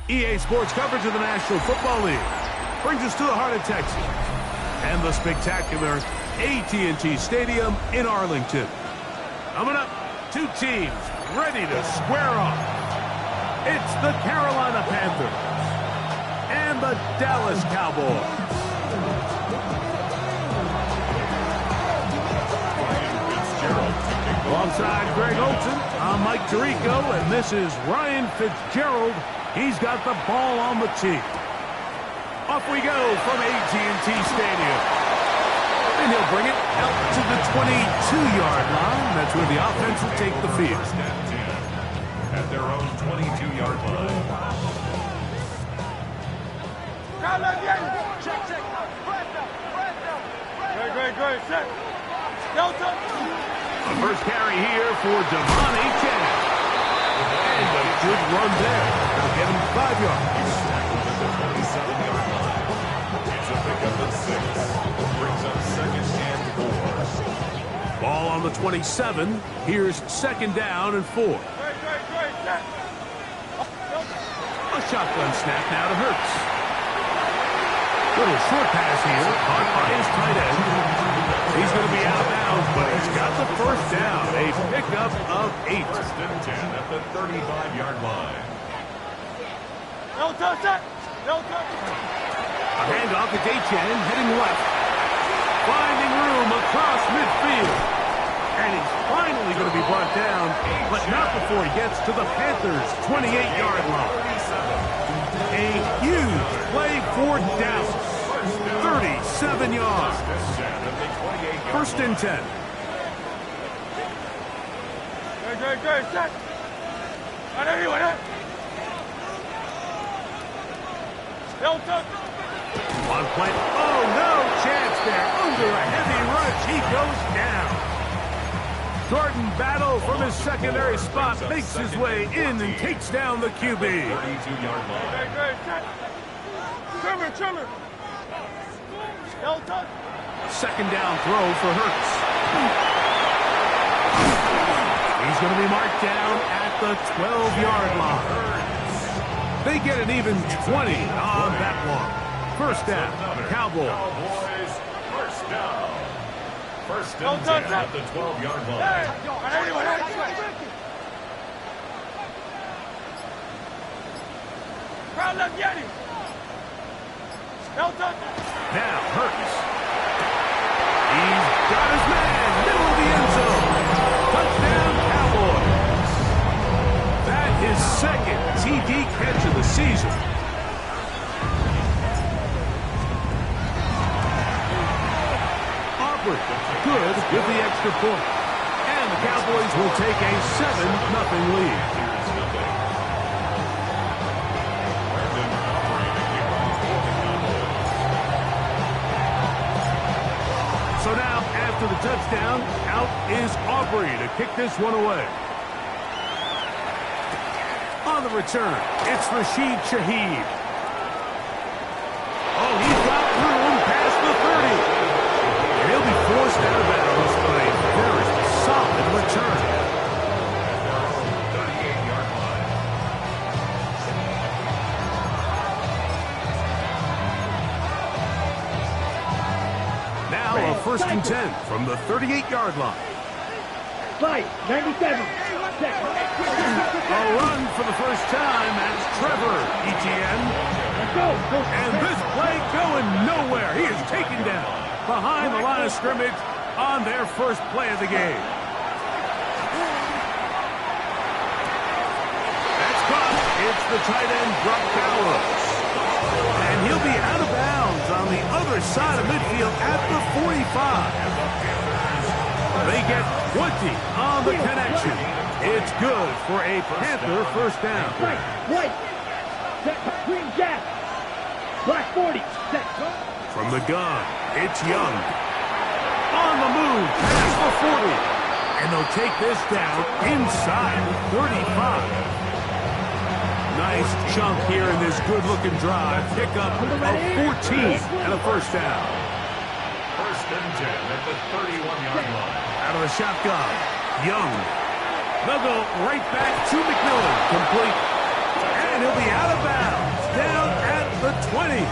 EA Sports coverage of the National Football League brings us to the heart of Texas and the spectacular AT&T Stadium in Arlington. Coming up, two teams ready to square off. It's the Carolina Panthers and the Dallas Cowboys. Alongside Greg Olson, I'm Mike Tirico, and this is Ryan Fitzgerald. He's got the ball on the tee. Off we go from AT&T Stadium. And he'll bring it out to the 22-yard line. That's where the offense will take the field. At their own 22-yard line. Great. Set. Delta. The first carry here for Devontae Chan. And a good run there. That'll get him 5 yards. At the 27-yard line. It's a pickup of 6. Brings up 2nd and 4. Ball on the 27. Here's 2nd down and 4. Great. Set. A shotgun snap now to Hurts. Little short pass here, caught by his tight end. He's going to be out of bounds, but he's got the first down. A pickup of 8. 1st and 10 at the 35-yard line. Delta, set. Delta. A handoff to Daychan, heading left. Finding room across midfield. And he's finally going to be brought down, but not before he gets to the Panthers' 28-yard line. A huge play for Dallas. 37 yards. 1st and 10. Great. Set. On everyone, Delta. On play. Oh, no chance there. Under a heavy rush, he goes down. Jordan Battle from his secondary spot makes his way in and takes down the QB. 32-yard line. Great. Set. Trimmer. Delta. 2nd down throw for Hurts. He's going to be marked down at the 12-yard line. They get an even 20 on that one. 1st down, Cowboys. First down. 1st and 10 at the 12-yard line. Crowd left Yeti. Delta. Now Hurts. He's got his man, middle of the end zone. Touchdown, Cowboys. That is 2nd TD catch of the season. Aubrey, good with the extra point. And the Cowboys will take a 7-0 lead. So now, after the touchdown, out is Aubrey to kick this one away. On the return, it's shiiii. Oh, he's got room past the 30. And he'll be forced out of bounds by a very solid return. 38-yard line. Now a 1st and 10 from the 38-yard line. Fight, 97. A run for the first time. That's Trevor Etienne. And this play going nowhere. He is taken down behind the line of scrimmage on their first play of the game. That's caught. It's the tight end, Brock Bowers. And he'll be out of bounds on the other side of midfield at the 45. They get 20 on the connection. It's good for a Panther 1st down. White. Set. Green Jack. Black 40. Set. From the gun, it's Young. On the move, past the 40. And they'll take this down inside 35. Nice chunk here in this good-looking drive. Pickup of 14 and a 1st down. 1st and 10 at the 31-yard line. Out of the shotgun, Young. They'll go right back to McMillan. Complete. And he'll be out of bounds, down at the 20.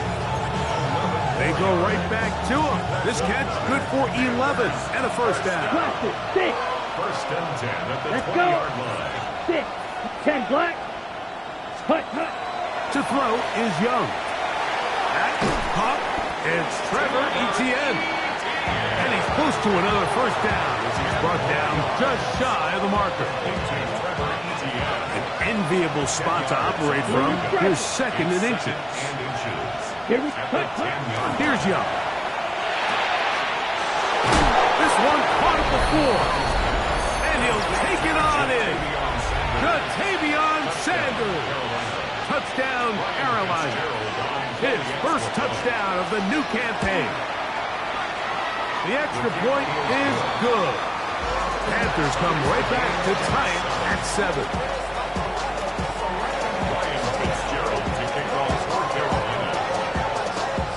They go right back to him. This catch good for 11 and a first down. Blast it. 6. First and 10 at the Let's 20-yard line. 6. 10 black. Hut, hut. To throw is Young. At pop, it's Trevor Etienne. And he's close to another first down as he's brought down just shy of the marker. An enviable spot to operate from. Here's second and inches. Here we hut, hut. Here's Young. This one caught at the floor. And he'll take it on in. Ja'Tavion Sanders. Touchdown, Carolina. His first touchdown of the new campaign. The extra point is good. Panthers come right back to tie it at 7.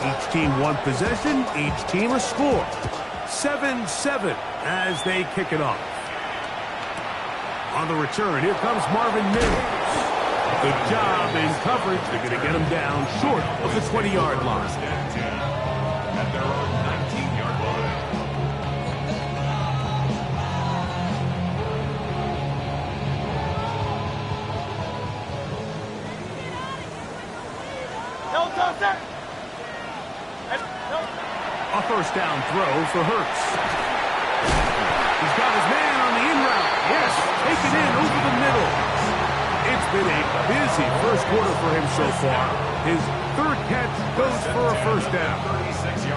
Each team one possession, each team a score. 7-7 as they kick it off. On the return, here comes Marvin Mims. Good job in coverage. They're going to get him down short of the 20-yard line. At their own 19-yard line. A first down throw for Hurts. He's got his man on the in route. Yes, taken in over the middle. It's been a busy first quarter for him so far. His third catch goes for a first down.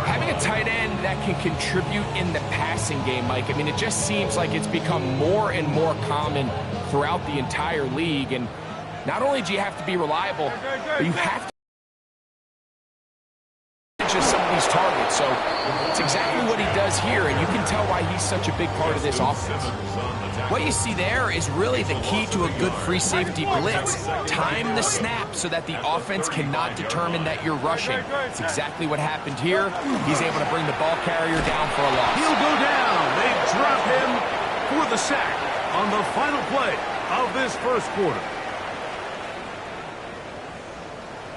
Having a tight end that can contribute in the passing game, Mike, I mean, it just seems like it's become more and more common throughout the entire league. And not only do you have to be reliable, but you have to just some of these targets. So it's exactly what he does here, and you can tell why he's such a big part of this offense. What you see there is really the key to a good free safety blitz. Time the snap so that the offense cannot determine that you're rushing. It's exactly what happened here. He's able to bring the ball carrier down for a loss. He'll go down. They drop him for the sack on the final play of this first quarter.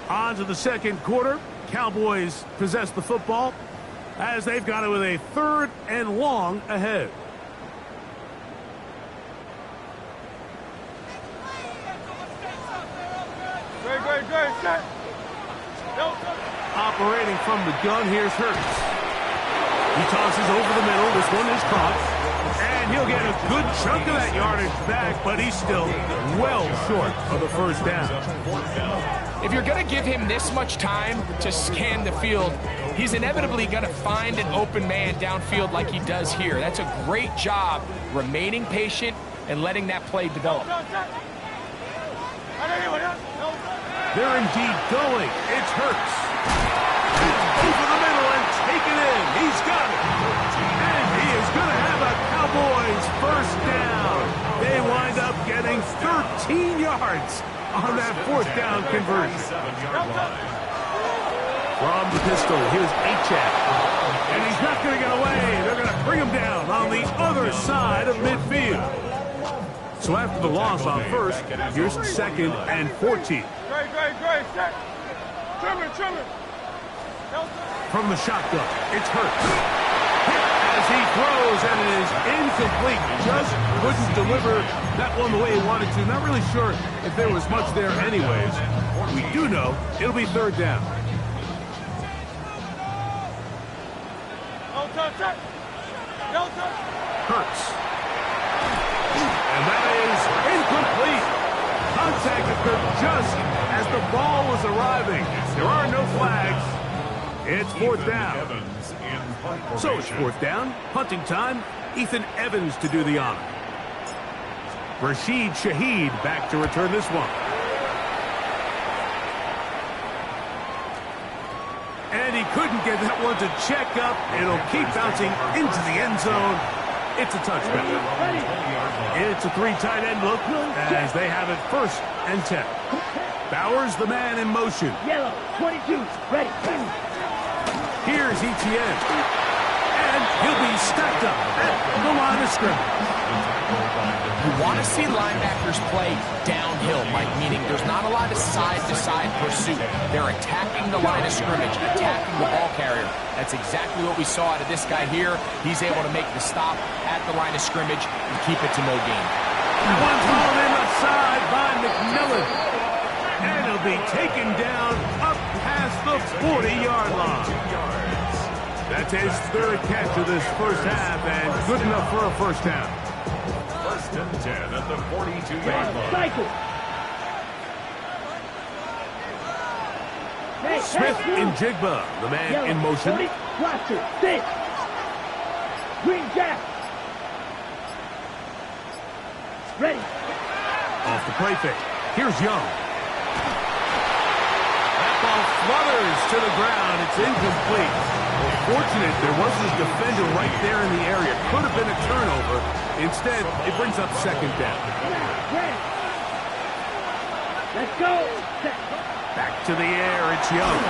On to the second quarter. Cowboys possess the football as they've got it with a 3rd and long ahead. Great, set. Operating from the gun, here's Hurts. He tosses over the middle. This one is caught. And he'll get a good chunk of that yardage back, but he's still well short of the first down. If you're going to give him this much time to scan the field, he's inevitably going to find an open man downfield like he does here. That's a great job remaining patient and letting that play develop. They're indeed going. It's Hurts. Over the middle and taken in. He's got it. And he is going to have a Cowboys first down. They wind up getting 13 yards on that 4th down conversion. From the pistol, here's Achane. And he's not going to get away. They're going to bring him down on the other side of midfield. So after the loss on first, here's 2nd and 14. Great, set. Trimmer. From the shotgun, it's Hurts. Hit as he throws, and it is incomplete. Just couldn't deliver that one the way he wanted to. Not really sure if there was much there anyways. We do know it'll be 3rd down. Hurts. And that is incomplete. Contact occurred just as the ball was arriving. There are no flags. It's 4th down. So it's 4th down. Punting time. Ethan Evans to do the honor. Rashid Shaheed back to return this one. And he couldn't get that one to check up. It'll keep bouncing into the end zone. It's a touchback. It's a 3 tight end look as they have it 1st and 10. Bowers, the man in motion. Yellow, 22, ready. Here's Etienne. And he'll be stacked up at the line of scrimmage. You want to see linebackers play downhill, Mike, meaning there's not a lot of side-to-side pursuit. They're attacking the line of scrimmage, attacking the ball carrier. That's exactly what we saw out of this guy here. He's able to make the stop at the line of scrimmage and keep it to no gain. One's hauled in the side by McMillan. And he'll be taken down up past the 40-yard line. That's his third catch of this first half, and good enough for a first down. 1st and 10 at the 42-yard line. Cycle. Smith in Jigba, the man in motion. Watch it. Sit. Green jack. Ready. Off the play fake. Here's Young. That ball flutters to the ground. It's incomplete. Well, fortunate there wasn't a defender right there in the area. Could have been a turnover. Instead, it brings up second down. Let's go. Back to the air. It's Young.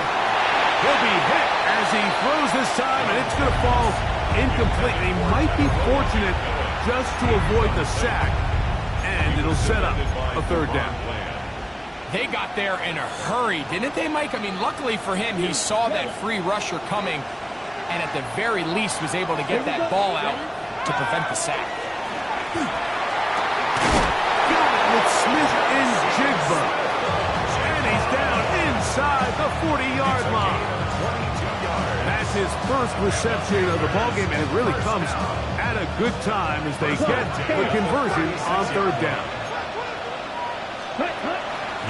He'll be hit as he throws this time, and it's going to fall incomplete. He might be fortunate just to avoid the sack, and it'll set up a third down. They got there in a hurry, didn't they, Mike? I mean, luckily for him, he saw that free rusher coming, and at the very least was able to get that ball out to prevent the sack. Got it with Smith in Jigba. And he's down inside the 40-yard line. That's his first reception of the ballgame, and it really comes at a good time as they get the conversion on third down.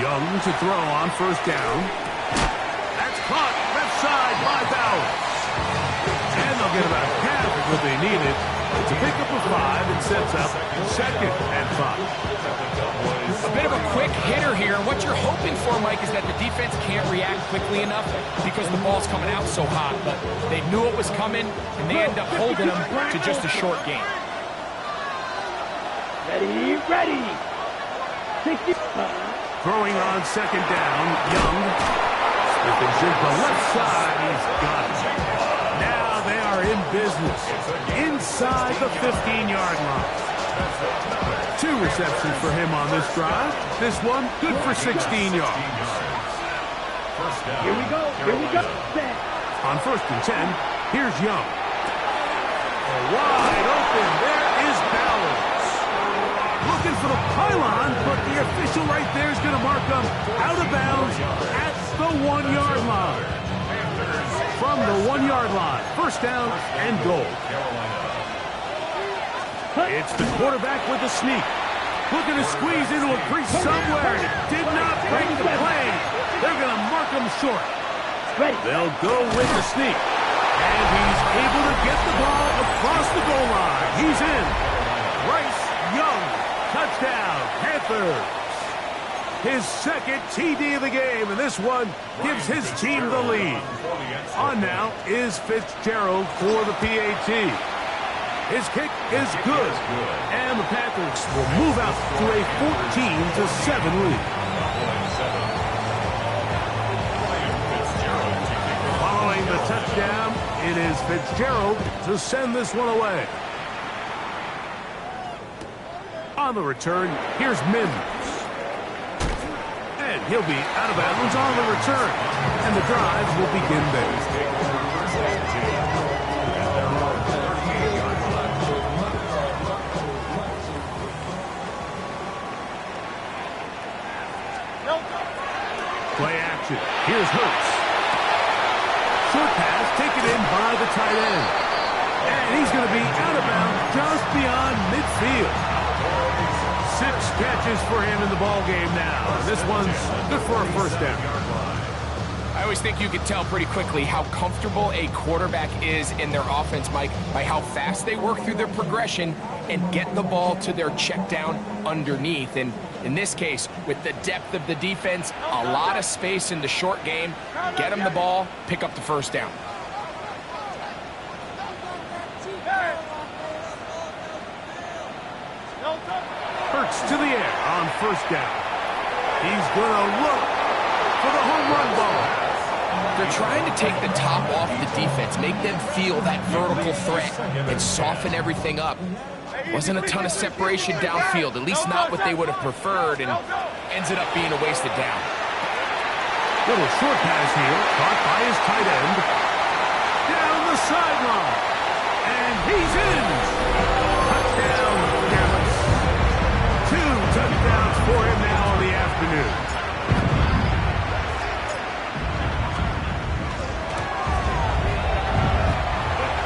Young to throw on first down. That's caught left side by Bowers. And they'll get about half of what they needed. It's a pickup of 5. It sets up 2nd and 5. A bit of a quick hitter here. And what you're hoping for, Mike, is that the defense can't react quickly enough because the ball's coming out so hot. But they knew it was coming, and they end up holding them to just a short gain. Ready, ready. 60. Throwing on second down, Young. Smith and Jigba left side. He's got it. Now they are in business. Inside the 15-yard line. 2 receptions for him on this drive. This one good for 16 yards. Here we go. Here we go. On 1st and 10, here's Young. Wide open. There is Bowers. Looking for the pylon, but the official right there is going to mark him out of bounds at the 1-yard line. From the 1-yard line, first down and goal. It's the quarterback with the sneak. Looking to squeeze into a crease somewhere. Did not break the play. They're going to mark him short. They'll go with the sneak. And he's able to get the ball across the goal line. He's in. Bryce Young. Touchdown, Panthers. His 2nd TD of the game, and this one gives his team the lead. On now is Fitzgerald for the PAT. His kick is good, and the Panthers will move out to a 14-7 lead. Following the touchdown, it is Fitzgerald to send this one away. On the return, here's Mims. And he'll be out of bounds on the return. And the drive will begin there. Play action. Here's Hurts. Short pass taken in by the tight end. And he's going to be out of bounds just beyond midfield. 6 catches for him in the ballgame now. And this one's good for a first down. I always think you can tell pretty quickly how comfortable a quarterback is in their offense, Mike, by how fast they work through their progression and get the ball to their check down underneath. And in this case, with the depth of the defense, a lot of space in the short game, get them the ball, pick up the first down. Hurts to the air on first down. He's going to look for the home run ball. They're trying to take the top off the defense, make them feel that vertical threat, and soften everything up. Wasn't a ton of separation downfield, at least not what they would have preferred, and ends it up being a wasted down. Little short pass here, caught by his tight end. Down the sideline. And he's in. Touchdown, Dallas. 2 touchdowns for him now on the afternoon.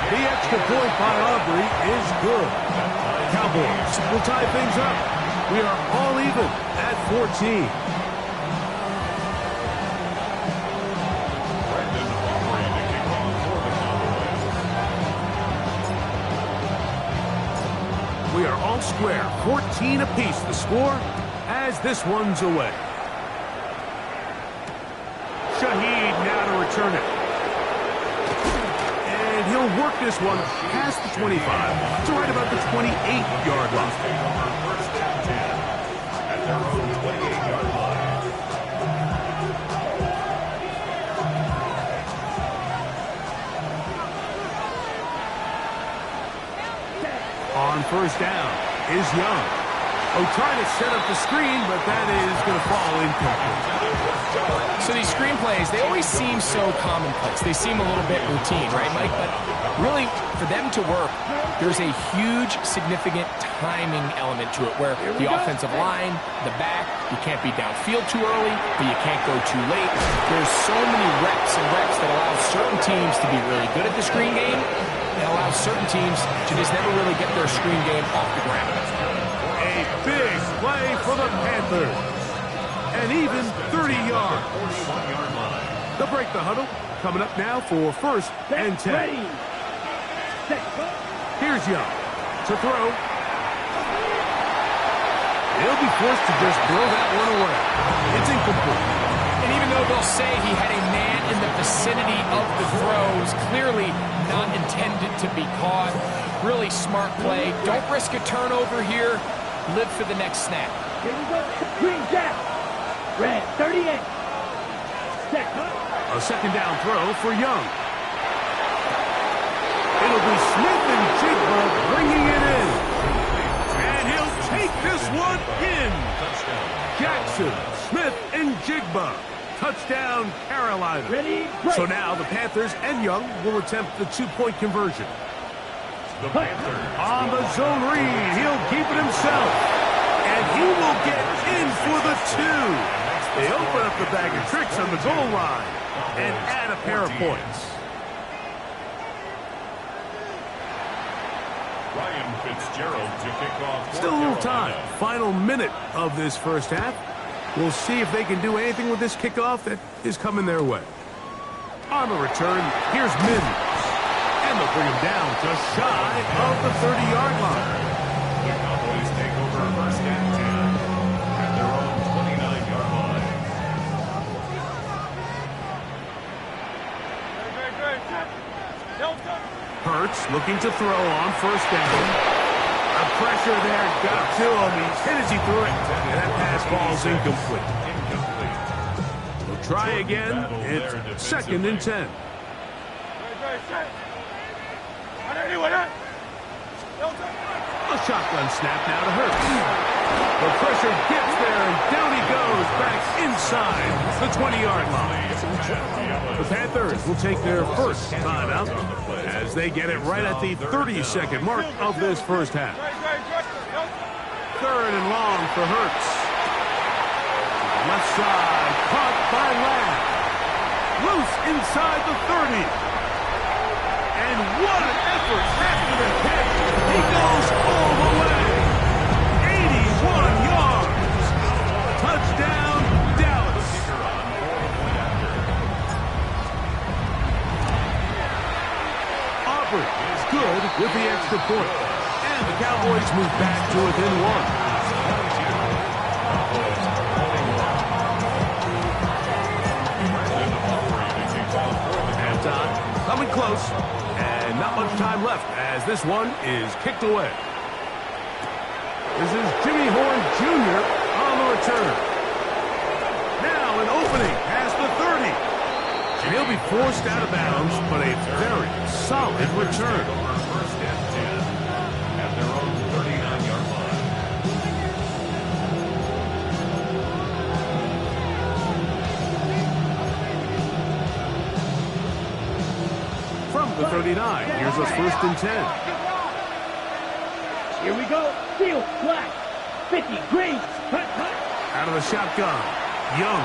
The extra point by Aubrey is good. Cowboys will tie things up. We are all even at 14. We are all square, 14 apiece the score as this one's away. Shiiii now to return it. And he'll work this one past the 25 to right about the 28-yard line. First down 10 at their own 28-yard line. On first down is Young. Oh, trying to set up the screen, but that is going to fall incomplete. So these screenplays, they always seem so commonplace. They seem a little bit routine, right, Mike? But really, for them to work, there's a huge, significant timing element to it where the offensive line, the back, you can't be downfield too early, but you can't go too late. There's so many reps and reps that allow certain teams to be really good at the screen game and allow certain teams to just never really get their screen game off the ground. A big play for the Panthers. And even 30 yards. They'll break the huddle. Coming up now for first and 10. Here's Young to throw. He'll be forced to just throw that one away. It's incomplete. And even though they'll say he had a man in the vicinity of the throws, clearly not intended to be caught. Really smart play. Don't risk a turnover here. Live for the next snap. Here we go. Green down. Red 38. Set. A second down throw for Young. It'll be Smith and Jigba bringing it in. And he'll take this one in. Jackson, Smith, and Jigba. Touchdown, Carolina. Ready, break. So now the Panthers and Young will attempt the two-point conversion. The Panthers On the zone read, he'll keep it himself. And he will get in for the two. They open up the bag of tricks on the goal line and add a pair of points. Ryan Fitzgerald to kick off. Still a little time. Final minute of this first half. We'll see if they can do anything with this kickoff that is coming their way. On the return, here's Mims. And they'll bring him down just shy of the 30-yard line. The Cowboys take over first and 10 at their own 29-yard line. Hurts looking to throw on first down. A pressure there got to him. He's hit as he threw it. And that pass falls incomplete. We'll try again. It's second and 10. A shotgun snap now to Hurts. The pressure gets there, and down he goes back inside the 20-yard line. The Panthers will take their first timeout as they get it right at the 30-second mark of this first half. Third and long for Hurts. Left side, caught by Lamb. Loose inside the 30. And what an effort after the catch. He goes all the way. 81 yards. Touchdown, Dallas. Aubrey is good with the extra point. And the Cowboys move back to within one. Halftime coming close. And not much time left as this one is kicked away. This is Jimmy Horn Jr. on the return. Now an opening past the 30. And he'll be forced out of bounds, but a very solid return. First and 10 at their own 39. 39. Here's us 1st and 10. Here we go. Field, black. 50, green. Cut. Out of the shotgun. Young.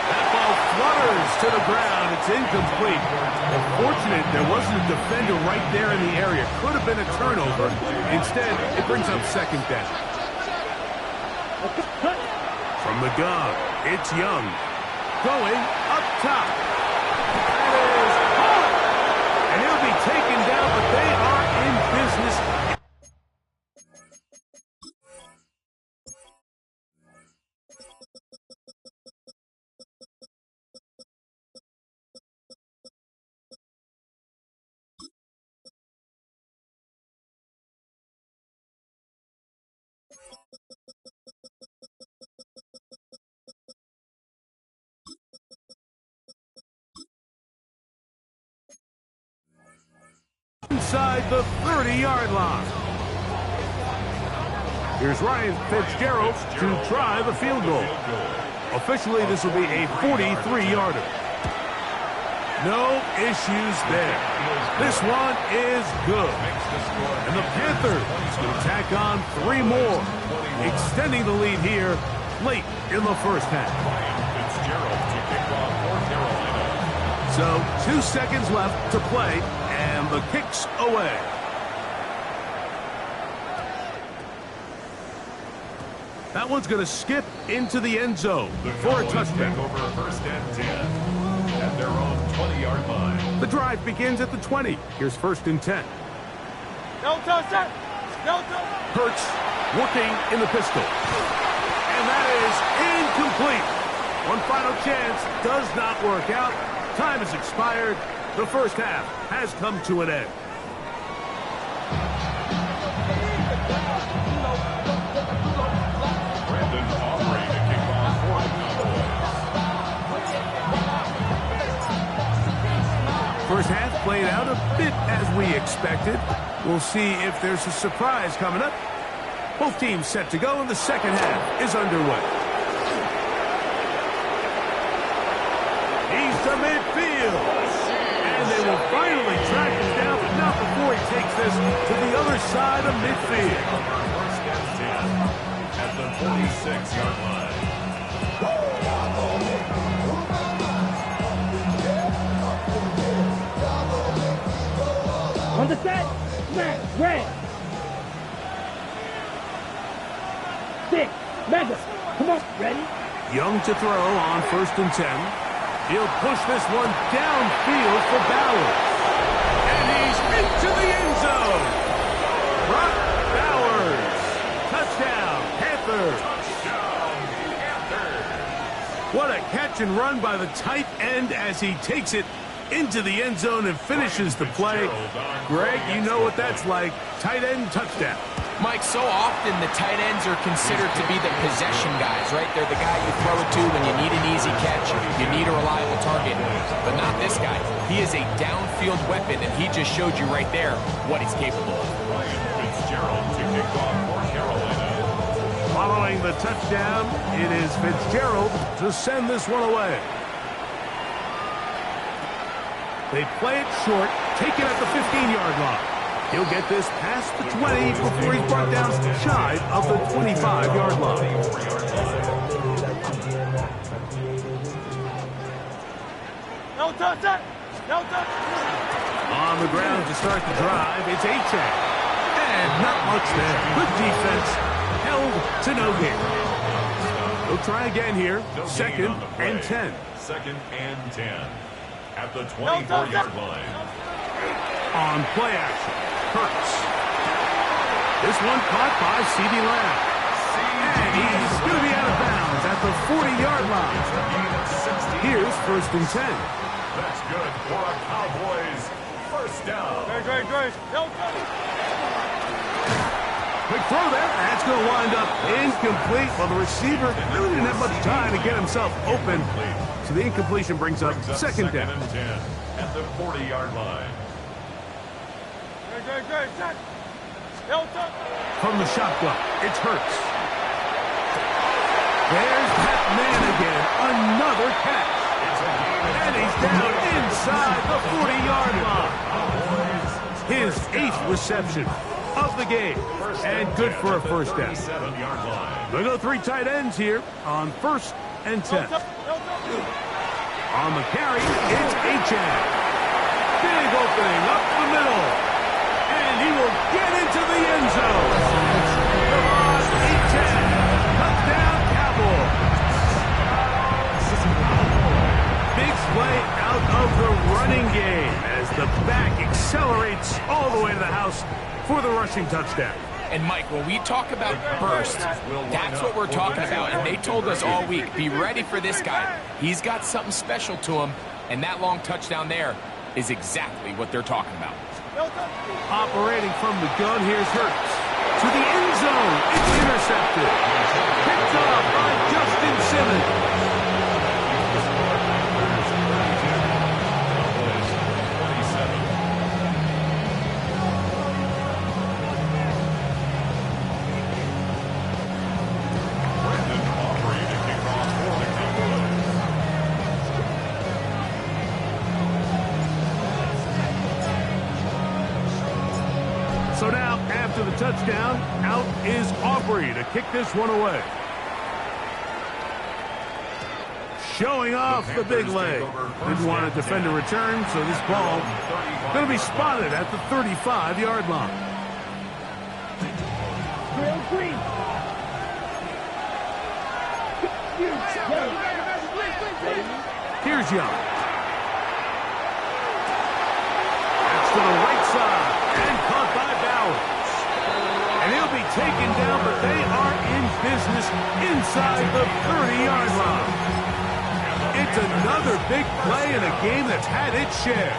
That ball flutters to the ground. It's incomplete. Unfortunate there wasn't a defender right there in the area. Could have been a turnover. Instead, it brings up 2nd down. From the gun, it's Young. Going up top. That is hard. And he'll be taken down, but they are in business. Inside the 30-yard line. Here's Ryan Fitzgerald to try the field goal. Officially, this will be a 43-yarder. No issues there. This one is good. And the Panthers will tack on 3 more, extending the lead here late in the first half. So 2 seconds left to play, and the kick's away. That one's going to skip into the end zone for a touchdown. Over 1st and 10 at their own 20-yard line. The drive begins at the 20. Here's 1st and 10. No touch that. No touch. Hurts working in the pistol. And that is incomplete. One final chance does not work out. Time has expired. The first half has come to an end. First half played out a bit as we expected. We'll see if there's a surprise coming up. Both teams set to go, and the second half is underway. He's to midfield. And they will finally track him down, but not before he takes this to the other side of midfield. First and 10 at the 46-yard line. On the set. Smash. Red. 6. Mega. Come on. Ready? Young to throw on 1st and 10. He'll push this one downfield for Bowers. And he's into the end zone. Brock Bowers. Touchdown, Panthers. What a catch and run by the tight end as he takes it into the end zone and finishes the play. Greg, you know what that's like. Tight end touchdown. Mike, so often the tight ends are considered to be the possession guys, right? They're the guy you throw it to when you need an easy catch, you need a reliable target, but not this guy. He is a downfield weapon, and he just showed you right there what he's capable of. Ryan Fitzgerald to kick off for Carolina. Following the touchdown, it is Fitzgerald to send this one away. They play it short, take it at the 15-yard line. He'll get this past the 20 before he's brought down shy of the 25-yard line. No touch that. No touch. On the ground to start the drive, it's Achane. And not much there. Good defense. Held to no gain. They'll try again here. 2nd and 10. 2nd and 10 at the 24-yard line. On play action, Hurts. This one caught by C.D. Lamb. And he's going to be out of bounds at the 40-yard line. Here's 1st and 10. That's good for a Cowboys first down. Great. No touch. Quick throw there. That's going to wind up incomplete. Well, the receiver really didn't have much time to get himself open. So the incompletion brings up 2nd down. 2nd and 10 at the 40-yard line. Great. Set. No touch. From the shotgun, it's Hurts. There's that man again. Another catch. It's a gain And he's down inside the 40-yard line. His 8th reception of the game. And good for a first down. They go 3 tight ends here on 1st and 10. On the carry, it's Achane. Big opening up the middle. And he will get into the end zone. Come on, Achane. Touchdown, Cowboys. Big play out of the running game as the back accelerates all the way to the house for the rushing touchdown. And Mike, when we talk about burst, that's what we're talking about. And they told us all week, be ready for this guy. He's got something special to him, and that long touchdown there is exactly what they're talking about. Operating from the gun, here's Hurts. To the end zone, it's intercepted. Picked off by Justin Simmons. So now, after the touchdown, out is Aubrey to kick this one away. Showing off the big leg. Didn't want to defend a return, so this ball going to be spotted at the 35-yard line. Green. Here's Young. That's to the right side. And caught by Bowers. And he'll be taken down, but they are in business inside the 30-yard line. It's another big play in a game that's had its share.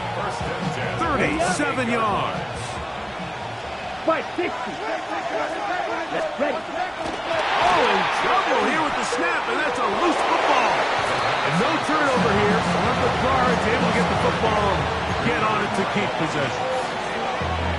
37 yards. 560. Ready. Oh, in trouble here with the snap, and that's a loose football. And no turnover here. One of the guards able to get the football, get on it to keep possession.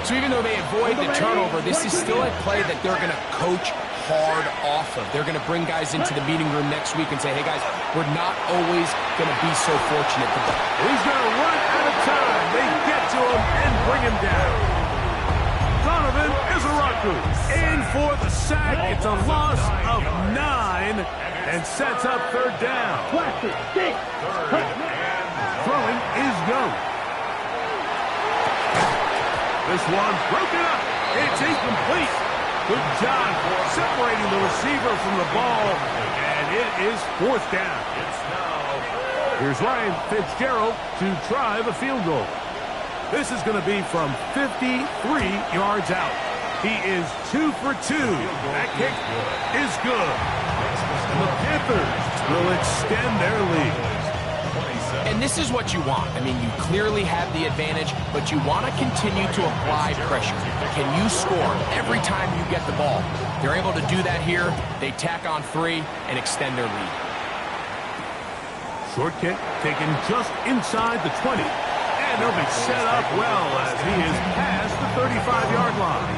So even though they avoid the turnover, this is still a play that they're going to coach hard off of. They're going to bring guys into the meeting room next week and say, hey, guys, we're not always going to be so fortunate. He's going to run out of time. They get to him and bring him down. Donovan Izaraku in for the sack. It's a loss of 9 and sets up 3rd down. Throwing is Young. This one broken up. It's incomplete. Good job separating the receiver from the ball, and it is 4th down. Here's Ryan Fitzgerald to try the field goal. This is going to be from 53 yards out. He is 2 for 2. That kick is good. And the Panthers will extend their lead. And this is what you want. I mean, you clearly have the advantage, but you want to continue to apply pressure. Can you score every time you get the ball? They're able to do that here. They tack on 3 and extend their lead. Short kick taken just inside the 20. And they'll be set up well as he is past the 35-yard line.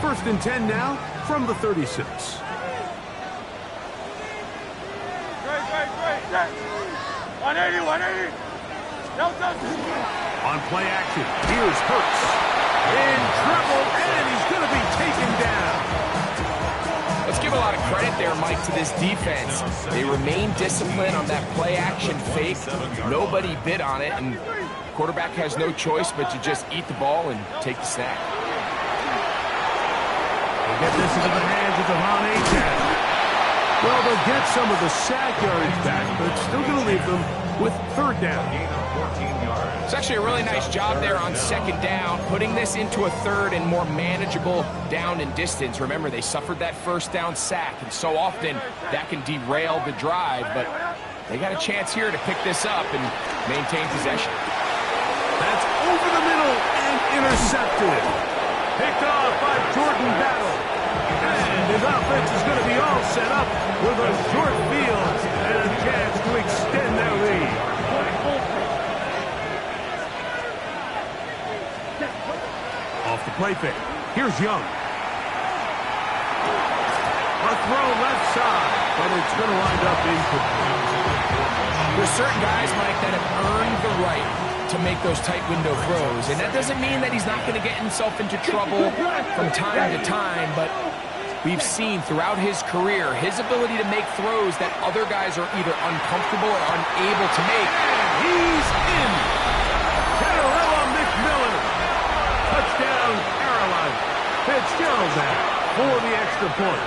1st and 10 now from the 36. Great. 180. No touchdown. On play action, here's Hurts. In trouble, and he's going to be taken down. Let's give a lot of credit there, Mike, to this defense. They remain disciplined on that play action fake. Nobody bid on it, and quarterback has no choice but to just eat the ball and take the sack. They get this into the hands of Devon Achane. Well, they'll get some of the sack yardage back, but it's still going to leave them with 3rd down. It's actually a really nice job there on 2nd down, putting this into a 3rd and more manageable down and distance. Remember, they suffered that 1st down sack, and so often that can derail the drive, but they got a chance here to pick this up and maintain possession. That's over the middle and intercepted. Picked off by Jordan Battle. And his offense is going to be all set up with a short field and a chance to extend their lead. Off the play fake. Here's Young. A throw left side. but it's going to wind up incomplete. There's certain guys, Mike, that have earned the right to make those tight window throws, and that doesn't mean that he's not going to get himself into trouble from time to time, but we've seen throughout his career his ability to make throws that other guys are either uncomfortable or unable to make. And he's in. Catarella McMillan. Touchdown, Carolina. Fitzgerald there for the extra point.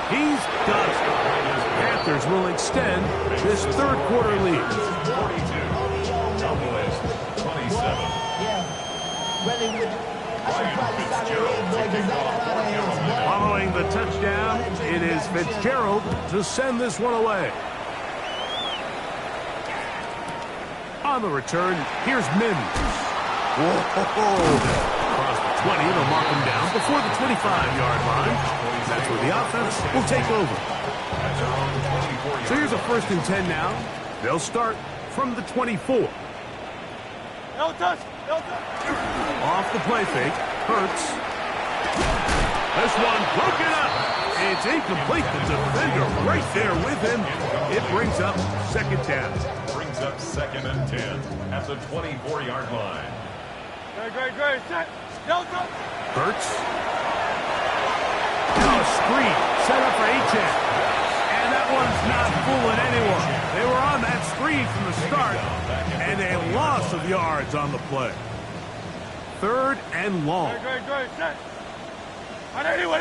He's got it. Panthers will extend this third quarter lead. 42. Cowboys 27. Following the touchdown, it is Fitzgerald to send this one away. On the return, here's Mims. Whoa! Across the 20, they'll mark him down before the 25-yard line. That's where the offense will take over. So here's a 1st and 10 now. They'll start from the 24. No touch. No touch. Off the play fake, Hurts. This one broken up. It's incomplete. The defender right there with him. It brings up 2nd down. Brings up 2nd and 10 at the 24-yard line. Great. Set. No touch. Hurts. Now a screen set up for Achane. And that one's not fooling anyone. They were on that screen from the start, and a loss of yards on the play. 3rd and long. Great. Set. On anyone.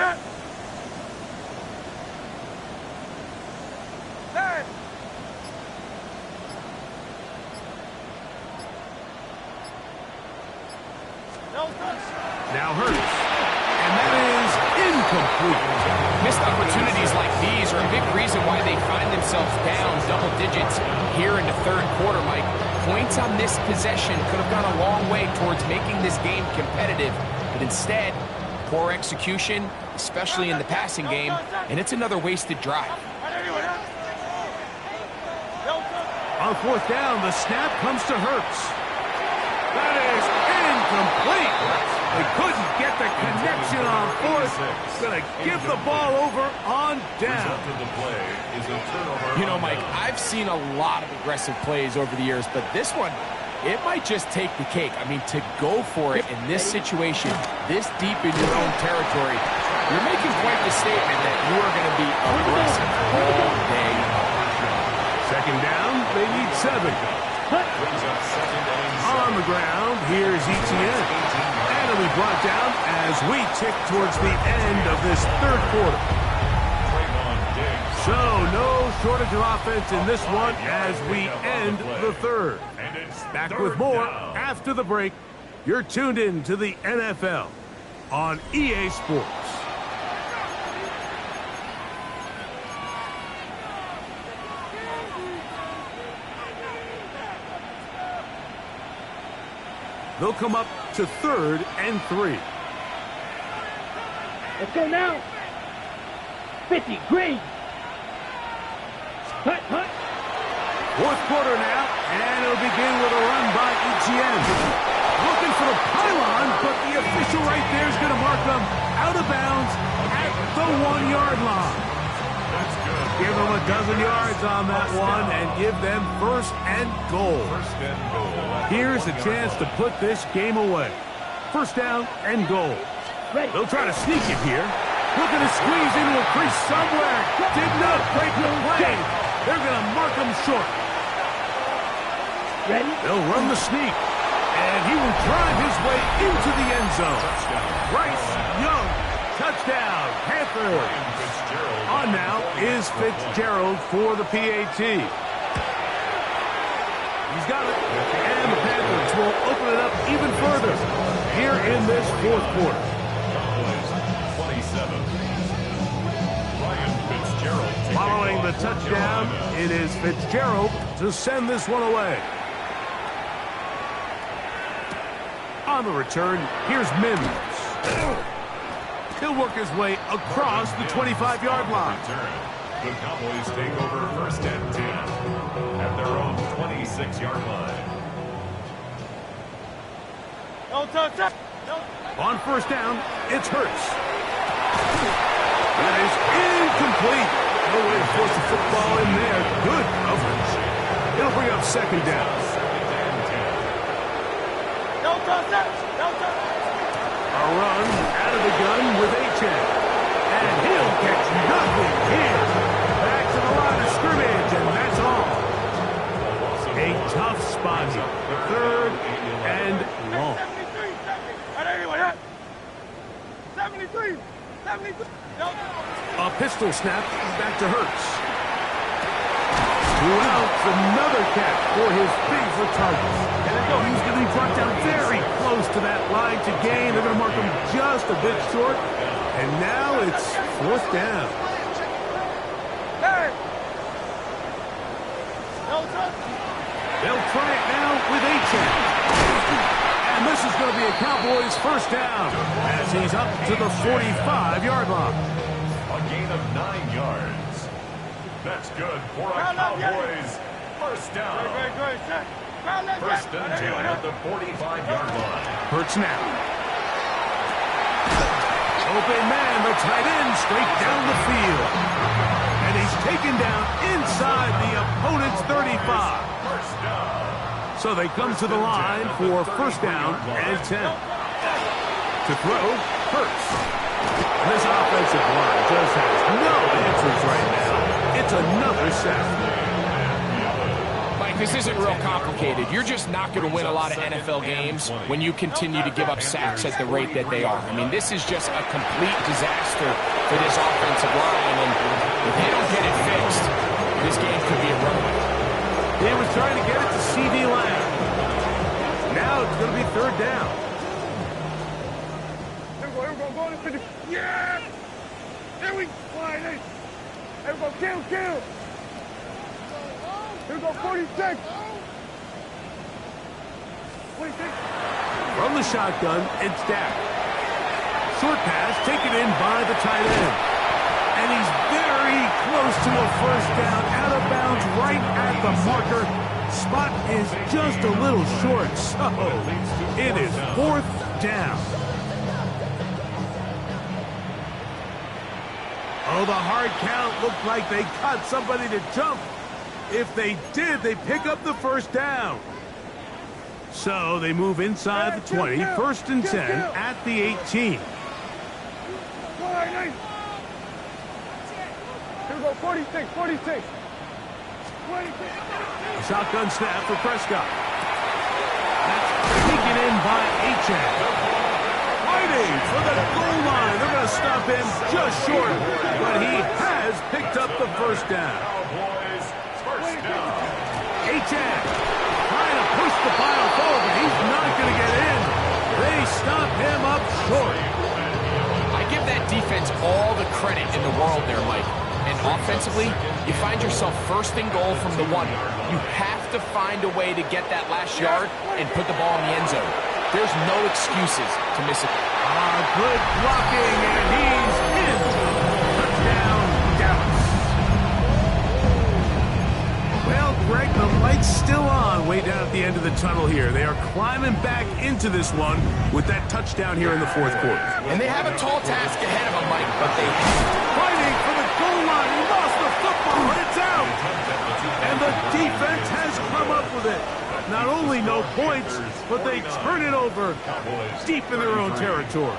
Hey. No touch. Now Hurts. And that is incomplete. Missed opportunities like these are a big reason why they find themselves down double digits here in the third quarter, Mike. Points on this possession could have gone a long way towards making this game competitive, but instead, poor execution, especially in the passing game, and it's another wasted drive. On 4th down, the snap comes to Hurts. That is incomplete. They couldn't get the connection on 4th. Going to give the ball over on down. You know, Mike, I've seen a lot of aggressive plays over the years, but this one, it might just take the cake. I mean, to go for it in this situation, this deep in your own territory, you're making quite the statement that you are going to be aggressive all day. 2nd down, they need 7. On the ground, here's Etienne. And it'll be brought down as we tick towards the end of this third quarter. So, no shortage of offense in this one as we end the third. Back with more after the break. You're tuned in to the NFL on EA Sports. They'll come up to 3rd and 3. Let's go now. 50, green. Hut. 4th quarter now, and it'll begin with a run by Etienne. Looking for the pylon, but the official right there is going to mark them out of bounds at the 1-yard line. That's good. Give them a dozen yards on that one and give them 1st and goal. 1st and goal. Here's a chance to put this game away. 1st down and goal. They'll try to sneak it here. Looking to squeeze into a crease somewhere. Did not break the play. They're going to mark him short. Ready? They'll run the sneak. And he will drive his way into the end zone. Bryce Young. Touchdown, Panthers. On now is Fitzgerald for the PAT. He's got it. And the Panthers will open it up even further here in this 4th quarter. 27. Ryan Fitzgerald. Following the touchdown, it is Fitzgerald to send this one away. On the return, here's Mims. He'll work his way across the 25-yard line. The Cowboys take over 1st and 10 at their own 26-yard line. No touch. No. On 1st down, it's Hurts. That is incomplete. No way to force the football in there. Good coverage. It'll bring up second down. No touch that. No touch. A run out of the gun with H.N. And he'll catch nothing here. Back to the line of scrimmage, and that's all. A tough spot here. Third and long. 73. Anyway, 73. 73. No. A pistol snap back to Hurts. Two outs, another catch for his favorite target. And he's going to be brought down very close to that line to gain. They're going to mark him just a bit short. And now it's fourth down. Hey. No touch. They'll try it now with H.N. And this is going to be a Cowboys first down as he's up to the 45-yard line. A gain of 9 yards. That's good for a Cowboys first down. Great. First and 10 at the 45-yard line. Hurts now. Open man, the tight end, straight down the field. And he's taken down inside the opponent's 35. First down. So they come to the line for first down and 10. To throw, Hurts. This offensive line just has no answers right now. It's another sack. Mike, this isn't real complicated. You're just not going to win a lot of NFL games when you continue to give up sacks at the rate that they are. I mean, this is just a complete disaster for this offensive line, and if they don't get it fixed, this game could be a runaway. He was trying to get it to C.D. Lamb. Now it's going to be third down. Here we go. Yeah! Here we fly this. Here we go. Kill. Here we go. 46. 46. From the shotgun, it's Dak. Short pass taken in by the tight end. And he's very close to a first down, out of bounds, right at the marker. Spot is just a little short, so it is fourth down. Oh, the hard count looked like they got somebody to jump. If they did, they pick up the first down. So they move inside the 20, first and 10 at the 18. Here we go. 46. 26. A shotgun snap for Prescott. That's taken in by H.N. Fighting for the goal line. They're going to stop him just short, but he has picked up the first down. Cowboys first down. H.N. trying to push the pile forward, but he's not going to get in. They stop him up short. I give that defense all the credit in the world there, Mike. And offensively, you find yourself first and goal from the 1. You have to find a way to get that last yard and put the ball in the end zone. There's no excuses to miss it. Good blocking, and he's in. Touchdown, Dallas. Well, Greg, the light's still on way down at the end of the tunnel here. They are climbing back into this one with that touchdown here in the fourth quarter. And they have a tall task ahead of them, Mike, but they Fighting for the goal line. He lost the football, and it's out. And the defense has come up with it. Not only no points, but they turn it over deep in their own territory.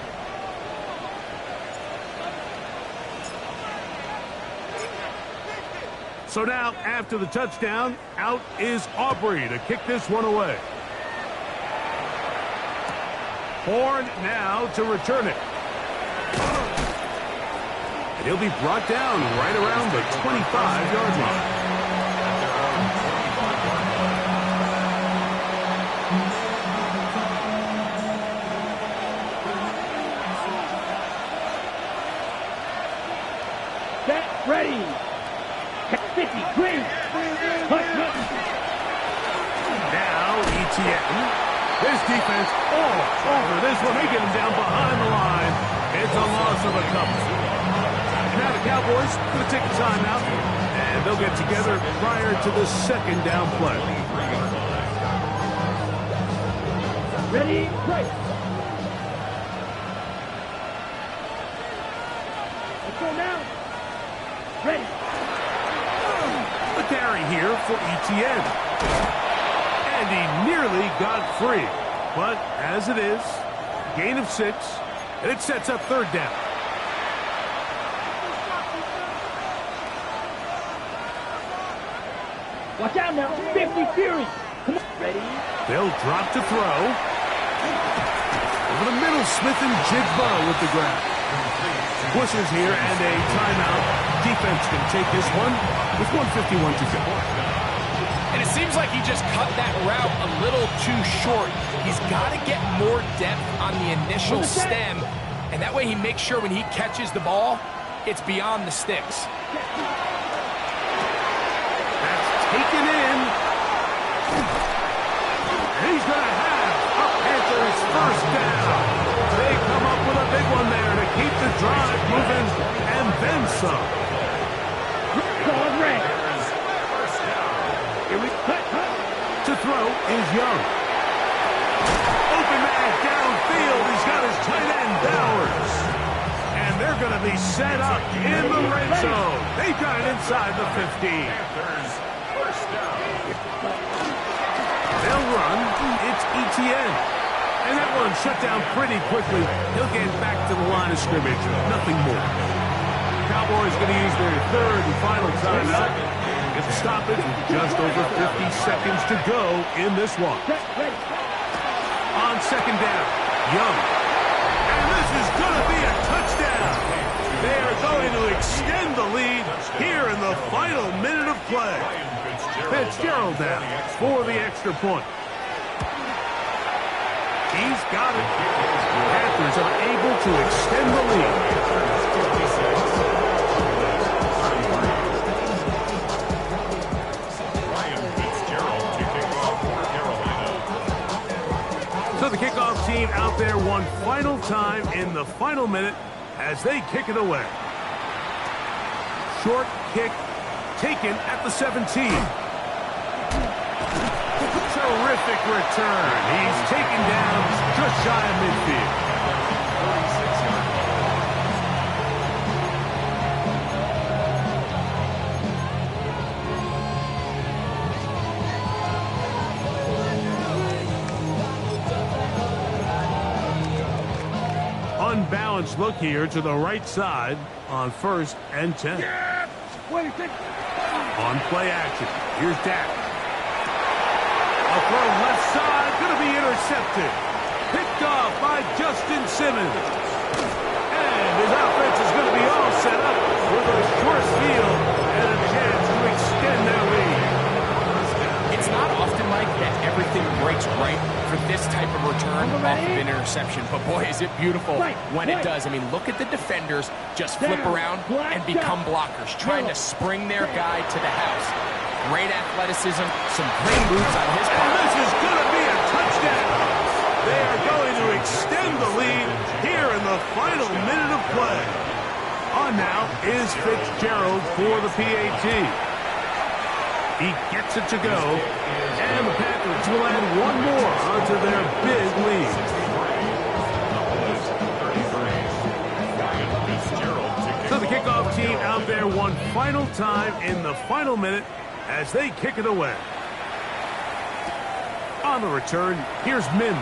So now, after the touchdown, out is Aubrey to kick this one away. Horn now to return it. And he'll be brought down right around the 25-yard line. Set, ready. 50, green. Now, ETN. This defense all over this one. They get him down behind the line. It's a loss of a couple. Now the Cowboys going to take a timeout, and they'll get together prior to the second down play. Ready, break. Let's go now. here for ETN. And he nearly got free. But as it is, gain of 6, and it sets up third down. Watch out now. 50 Fury. Come on. Ready? They'll drop to throw. Over the middle, Smith and Jigba with the grab. Pushes here and a timeout. Defense can take this one with 1:51 to go. And it seems like he just cut that route a little too short. He's got to get more depth on the initial stem, and that way he makes sure when he catches the ball, it's beyond the sticks. Taken in. And he's going to have a Panthers first down. They come up with a big one there to keep the drive moving, and then some. Call red. Here we cut. To throw is Young. Open man downfield. He's got his tight end, Bowers. And they're going to be set up in the red zone. They've got it inside the 15. They'll run. It's ETN. And that one shut down pretty quickly. He'll get back to the line of scrimmage. Nothing more. Cowboys going to use their third and final timeout. Get the stoppage with just over 50 seconds to go in this one. On second down, Young. And this is going to be a touchdown. They are going to extend the lead here in the final minute of play. Fitzgerald down for the extra point. He's got it. Panthers are able to extend the lead. So the kickoff team out there one final time in the final minute as they kick it away. Short kick taken at the 17. Terrific return. He's taken down just shy of midfield. Unbalanced look here to the right side on 1st and 10. Yeah! 26. On play action, here's Dak. A throw left side, going to be intercepted. Picked off by Justin Simmons. And his offense is going to be all set up with a short field and a chance to extend their lead. It's not often, Mike, that everything breaks right for this type of return off of an interception. But boy, is it beautiful when it does. I mean, look at the defenders just flip around and become blockers, trying to spring their guy to the house. Great athleticism, some great moves on his part. And this is going to be a touchdown. They are going to extend the lead here in the final minute of play. On now is Fitzgerald for the PAT. He gets it to go, and the Panthers will add one more onto their big lead. So the kickoff team out there one final time in the final minute as they kick it away. On the return, here's Mims.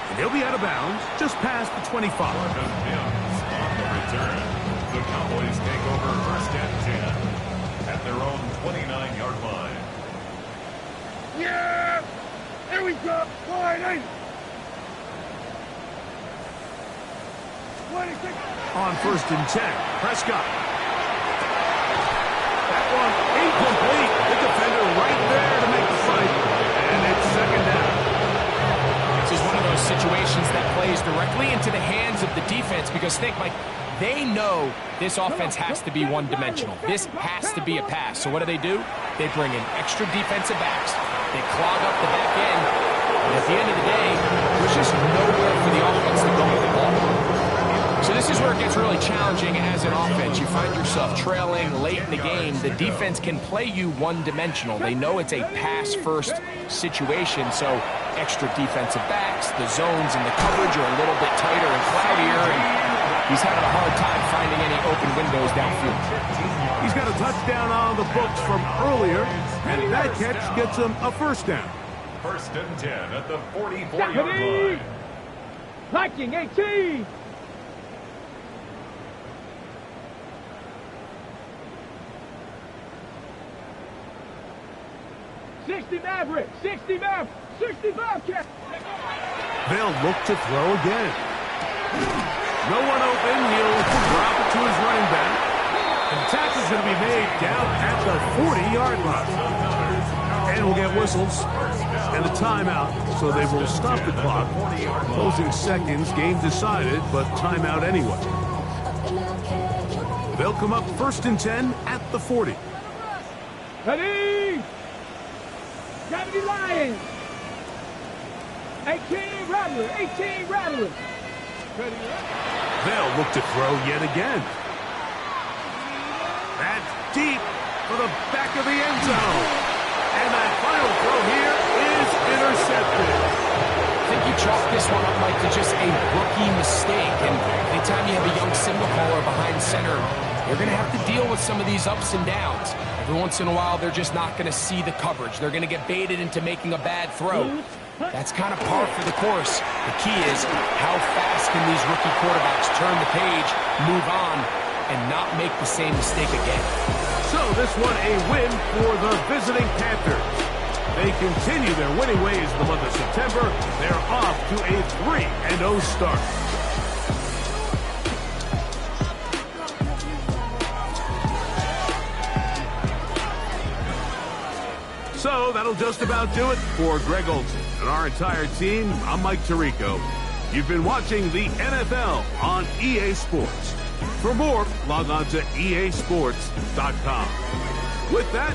And he'll be out of bounds just past the 25. On the return, the Cowboys take over 1st and 10. At their own 29-yard line. Yeah! Here we go! Wide eight! 26. On 1st and 10, Prescott. That one incomplete. The defender right there to make the fight. And it's second down. This is one of those situations that plays directly into the hands of the defense because think, Mike, they know this offense has to be one-dimensional. This has to be a pass. So what do? They bring in extra defensive backs. They clog up the back end. And at the end of the day, there's just nowhere for the offense to go with the ball. So this is where it gets really challenging as an offense. You find yourself trailing late in the game. The defense can play you one-dimensional. They know it's a pass-first situation, so extra defensive backs, the zones and the coverage are a little bit tighter and cloudier. And He's having a hard time finding any open windows downfield. He's got a touchdown on the books from earlier, and that catch gets him a first down. 1st and 10 at the 44-yard line. Viking 18. Maverick, 60 Maverick, 65 catch. They'll look to throw again. No one open. He'll drop it to his running back. And the tackle's going to be made down at the 40-yard line. And we'll get whistles and a timeout, so they will stop the clock. Closing seconds, game decided, but timeout anyway. They'll come up 1st and 10 at the 40. Ready? Gravity Lions. 18 Rattler, 18 Rattler. Ready? They'll look to throw yet again. That's deep for the back of the end zone. And that final throw here is intercepted. I think you chalk this one up, Mike, to just a rookie mistake. And anytime you have a young signal caller behind center, you're going to have to deal with some of these ups and downs. Every once in a while, they're just not going to see the coverage. They're going to get baited into making a bad throw. That's kind of par for the course. The key is how fast can these rookie quarterbacks turn the page, move on, and not make the same mistake again. So this one a win for the visiting Panthers. They continue their winning ways in the month of September. They're off to a 3-0 start. So that'll just about do it for Greg Olsen and our entire team. I'm Mike Tirico. You've been watching the NFL on EA Sports. For more, log on to easports.com. With that,